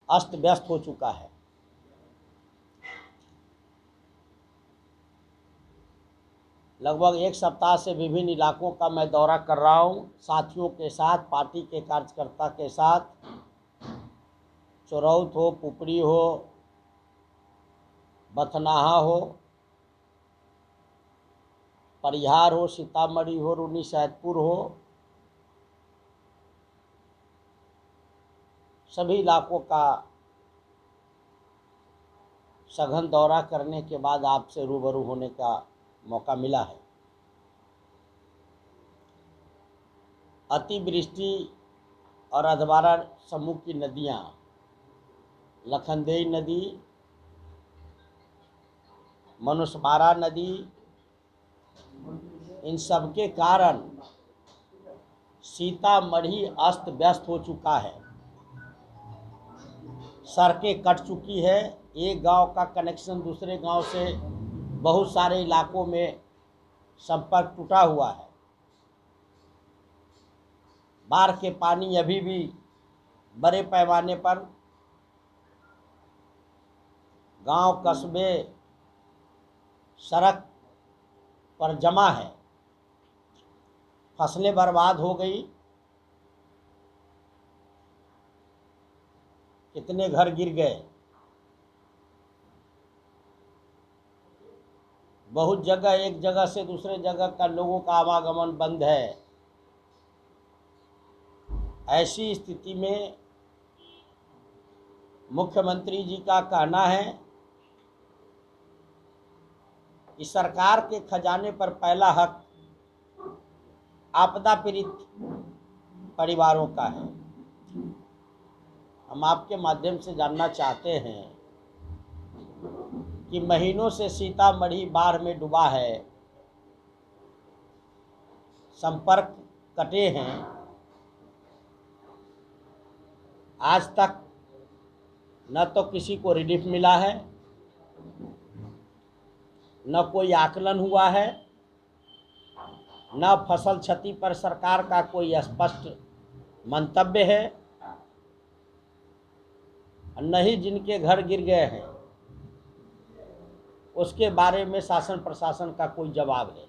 अस्त व्यस्त हो चुका है। लगभग एक सप्ताह से विभिन्न इलाकों का मैं दौरा कर रहा हूं, साथियों के साथ, पार्टी के कार्यकर्ता के साथ। चोरौत हो, पुपरी हो, बथनाहा हो, परिहार हो, सीतामढ़ी हो, रून्नीसैदपुर हो, सभी इलाकों का सघन दौरा करने के बाद आपसे रूबरू होने का मौका मिला है। अतिवृष्टि और अधवारा समूह की नदियां, लखनदेई नदी, मनुस्मारा नदी, इन सब के कारण सीतामढ़ी अस्त व्यस्त हो चुका है। सड़कें कट चुकी है, एक गांव का कनेक्शन दूसरे गांव से बहुत सारे इलाकों में संपर्क टूटा हुआ है। बाढ़ के पानी अभी भी बड़े पैमाने पर गांव, कस्बे, सड़क पर जमा है। फसलें बर्बाद हो गई, कितने घर गिर गए। बहुत जगह एक जगह से दूसरे जगह का लोगों का आवागमन बंद है। ऐसी स्थिति में मुख्यमंत्री जी का कहना है कि सरकार के खजाने पर पहला हक आपदा पीड़ित परिवारों का है। हम आपके माध्यम से जानना चाहते हैं कि महीनों से सीतामढ़ी बाढ़ में डूबा है, संपर्क कटे हैं, आज तक न तो किसी को रिलीफ मिला है, न कोई आकलन हुआ है, न फसल क्षति पर सरकार का कोई स्पष्ट मंतव्य है, न ही जिनके घर गिर गए हैं उसके बारे में शासन प्रशासन का कोई जवाब है।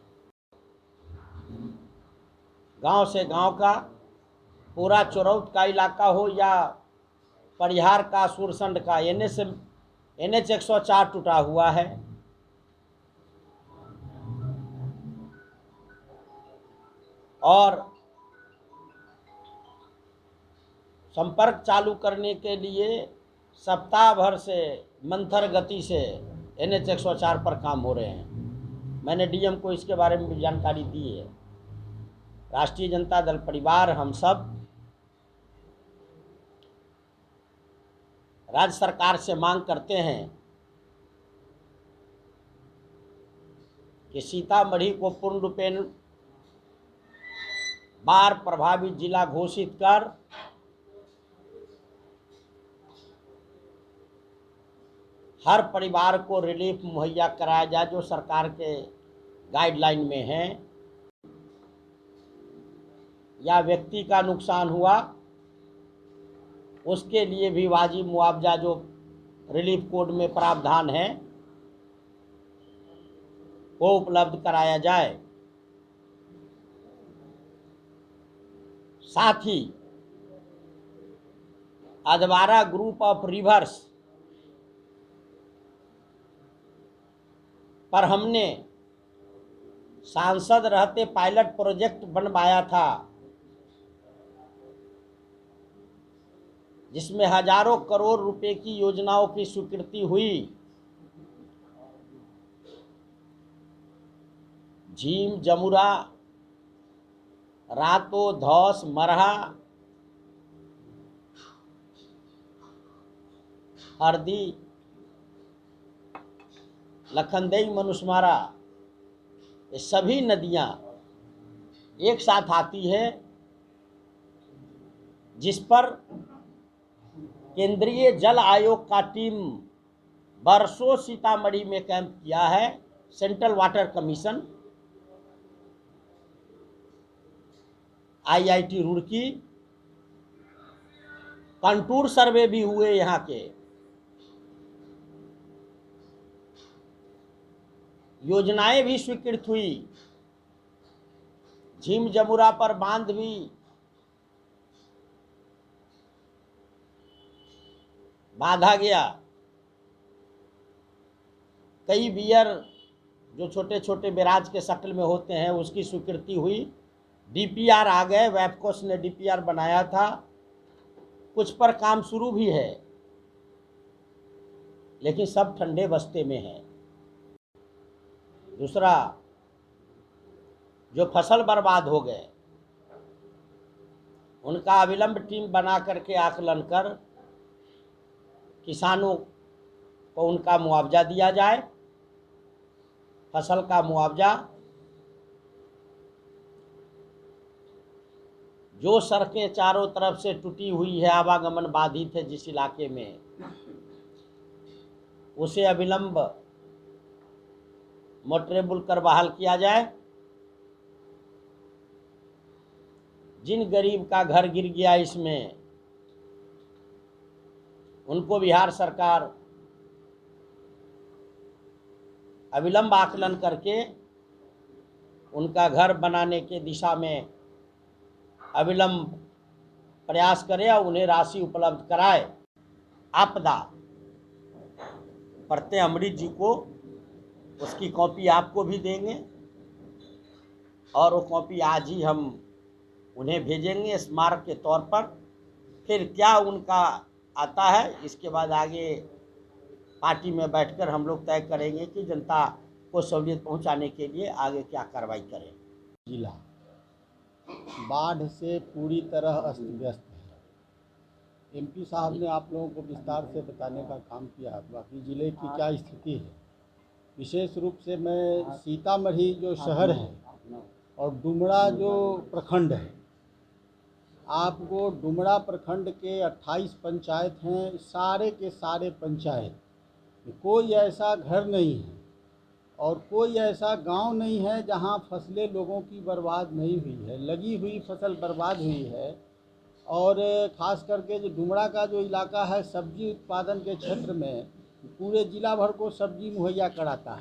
गांव से गांव का, पूरा चोरौत का इलाका हो या परिहार का, सूरसंड का, NH 104 टूटा हुआ है। और संपर्क चालू करने के लिए सप्ताह भर से मंथर गति से NH 104 पर काम हो रहे हैं। मैंने डीएम को इसके बारे में भी जानकारी दी है। राष्ट्रीय जनता दल परिवार, हम सब राज्य सरकार से मांग करते हैं कि सीतामढ़ी को पूर्ण रूपेण बाढ़ प्रभावित जिला घोषित कर हर परिवार को रिलीफ मुहैया कराया जाए जो सरकार के गाइडलाइन में है। या व्यक्ति का नुकसान हुआ उसके लिए भी वाजिब मुआवजा जो रिलीफ कोड में प्रावधान है वो उपलब्ध कराया जाए। साथ ही अधवारा ग्रुप ऑफ रिवर्स पर हमने सांसद रहते पायलट प्रोजेक्ट बनवाया था, जिसमें हजारों करोड़ रुपए की योजनाओं की स्वीकृति हुई। झीम, जमुरा, रातो, धौस, मरहा, हरदी, लखनदेई, मनुस्मारा, ये सभी नदियां एक साथ आती है, जिस पर केंद्रीय जल आयोग का टीम बरसों सीतामढ़ी में कैंप किया है। Central water commission, IIT Roorkee, contour survey भी हुए यहाँ के, योजनाएं भी स्वीकृत हुई, झीम जमुरा पर बांध भी बांधा गया, कई बियर जो छोटे छोटे बैराज के शक्ल में होते हैं उसकी स्वीकृति हुई, डीपीआर आ गए, वैपकोस ने डीपीआर बनाया था, कुछ पर काम शुरू भी है, लेकिन सब ठंडे बस्ते में है। दूसरा, जो फसल बर्बाद हो गए उनका अविलंब टीम बना करके आकलन कर किसानों को उनका मुआवजा दिया जाए, फसल का मुआवजा। जो सड़कें चारों तरफ से टूटी हुई है, आवागमन बाधित है जिस इलाके में, उसे अविलंब मोटरेबल कर बहाल किया जाए। जिन गरीब का घर गिर गया इसमें, उनको बिहार सरकार अविलंब आकलन करके उनका घर बनाने के दिशा में अविलंब प्रयास करे और उन्हें राशि उपलब्ध कराए। आपदा पढ़ते अमृत जी को, उसकी कॉपी आपको भी देंगे और वो कॉपी आज ही हम उन्हें भेजेंगे स्मारक के तौर पर। फिर क्या उनका आता है, इसके बाद आगे पार्टी में बैठकर हम लोग तय करेंगे कि जनता को सहूलियत पहुंचाने के लिए आगे क्या कार्रवाई करें। जिला बाढ़ से पूरी तरह अस्त व्यस्त है। एमपी साहब ने आप लोगों को विस्तार से बताने का काम किया, बाकी ज़िले की क्या स्थिति है। विशेष रूप से मैं सीतामढ़ी जो शहर है और डुमरा जो प्रखंड है, आपको डुमरा प्रखंड के 28 पंचायत हैं, सारे के सारे पंचायत कोई ऐसा घर नहीं है और कोई ऐसा गांव नहीं है जहां फसलें लोगों की बर्बाद नहीं हुई है। लगी हुई फसल बर्बाद हुई है। और ख़ास करके जो डुमरा का जो इलाका है, सब्जी उत्पादन के क्षेत्र में पूरे ज़िला भर को सब्जी मुहैया कराता है।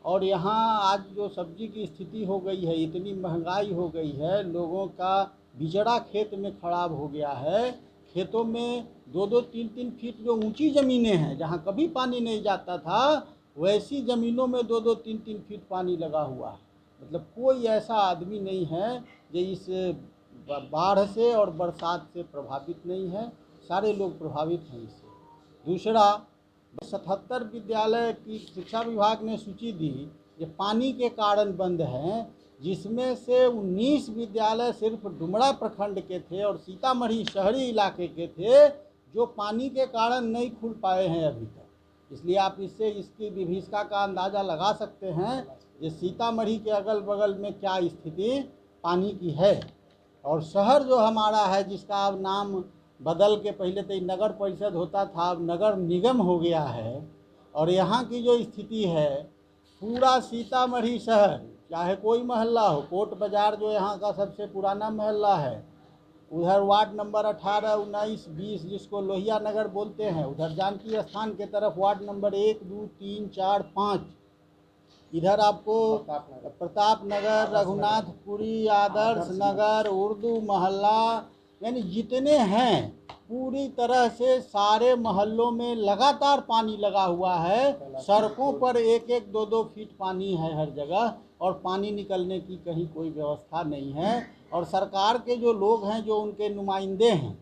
और यहाँ आज जो सब्जी की स्थिति हो गई है, इतनी महंगाई हो गई है, लोगों का बिचड़ा खेत में खराब हो गया है। खेतों में 2-2, 3-3 फीट जो ऊंची ज़मीनें हैं, जहाँ कभी पानी नहीं जाता था, वैसी ज़मीनों में 2-2, 3-3 फीट पानी लगा हुआ है। मतलब कोई ऐसा आदमी नहीं है जो इस बाढ़ से और बरसात से प्रभावित नहीं है, सारे लोग प्रभावित हैं इससे। दूसरा, 77 विद्यालय की शिक्षा विभाग ने सूची दी जो पानी के कारण बंद हैं, जिसमें से 19 विद्यालय सिर्फ डुमरा प्रखंड के थे और सीतामढ़ी शहरी इलाके के थे, जो पानी के कारण नहीं खुल पाए हैं अभी तक। इसलिए आप इससे इसकी विभीषिका का अंदाज़ा लगा सकते हैं कि सीतामढ़ी के अगल बगल में क्या स्थिति पानी की है। और शहर जो हमारा है, जिसका अब नाम बदल के, पहले तो नगर परिषद होता था, अब नगर निगम हो गया है। और यहाँ की जो स्थिति है, पूरा सीतामढ़ी शहर, चाहे कोई मोहल्ला हो, कोट बाज़ार जो यहाँ का सबसे पुराना मोहल्ला है, उधर वार्ड नंबर 18, 19, 20 जिसको लोहिया नगर बोलते हैं, उधर जानकी स्थान के तरफ वार्ड नंबर 1, 2, 3, 4, 5, इधर आपको प्रताप नगर, रघुनाथपुरी, आदर्श नगर, उर्दू मोहल्ला, यानी जितने हैं पूरी तरह से सारे मोहल्लों में लगातार पानी लगा हुआ है। सड़कों पर 1-1, 2-2 फीट पानी है हर जगह और पानी निकलने की कहीं कोई व्यवस्था नहीं है। और सरकार के जो लोग हैं, जो उनके नुमाइंदे हैं,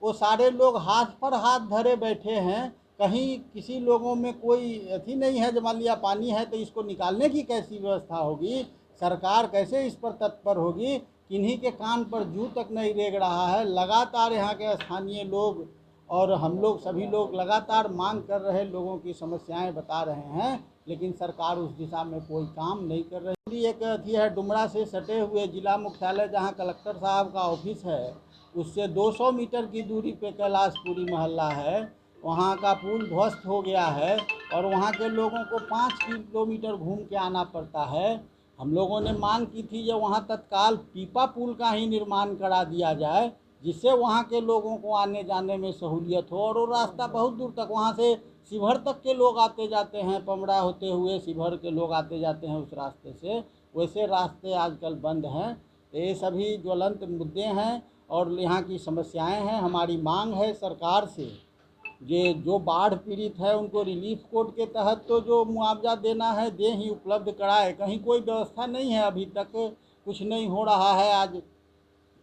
वो सारे लोग हाथ पर हाथ धरे बैठे हैं। कहीं किसी लोगों में कोई अथी नहीं है, जब मान लिया पानी है तो इसको निकालने की कैसी व्यवस्था होगी, सरकार कैसे इस पर तत्पर होगी, किन्हीं के कान पर जूं तक नहीं रेंग रहा है। लगातार यहाँ के स्थानीय लोग और हम लोग सभी लोग लगातार मांग कर रहे, लोगों की समस्याएं बता रहे हैं, लेकिन सरकार उस दिशा में कोई काम नहीं कर रही। एक अथी है, डुमरा से सटे हुए जिला मुख्यालय जहाँ कलेक्टर साहब का ऑफिस है, उससे 200 मीटर की दूरी पे कैलाशपुरी मोहल्ला है। वहाँ का पुल ध्वस्त हो गया है और वहाँ के लोगों को 5 किलोमीटर घूम के आना पड़ता है। हम लोगों ने मांग की थी कि वहाँ तत्काल पीपा पुल का ही निर्माण करा दिया जाए, जिससे वहाँ के लोगों को आने जाने में सहूलियत हो। और वो रास्ता बहुत दूर तक, वहाँ से शिवहर तक के लोग आते जाते हैं, पमड़ा होते हुए शिवहर के लोग आते जाते हैं उस रास्ते से। वैसे रास्ते आजकल बंद हैं। तो ये सभी ज्वलंत मुद्दे हैं और यहाँ की समस्याएं हैं। हमारी मांग है सरकार से, ये जो बाढ़ पीड़ित है उनको रिलीफ कोड के तहत तो जो मुआवजा देना है दे ही, उपलब्ध कराए। कहीं कोई व्यवस्था नहीं है, अभी तक कुछ नहीं हो रहा है। आज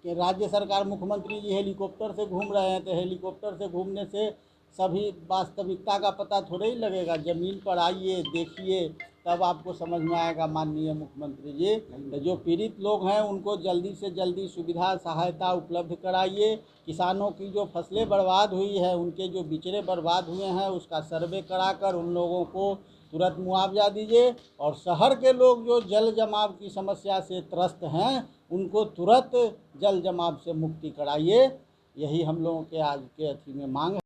कि राज्य सरकार, मुख्यमंत्री जी हेलीकॉप्टर से घूम रहे हैं, तो हेलीकॉप्टर से घूमने से सभी वास्तविकता का पता थोड़े ही लगेगा। ज़मीन पर आइए, देखिए, तब आपको समझ में आएगा। माननीय मुख्यमंत्री जी, तो जो पीड़ित लोग हैं उनको जल्दी से जल्दी सुविधा सहायता उपलब्ध कराइए। किसानों की जो फसलें बर्बाद हुई है, उनके जो बिचड़े बर्बाद हुए हैं, उसका सर्वे कराकर उन लोगों को तुरंत मुआवजा दीजिए। और शहर के लोग जो जल जमाव की समस्या से त्रस्त हैं, उनको तुरंत जल जमाव से मुक्ति कराइए। यही हम लोगों के आज के अथी में मांग है।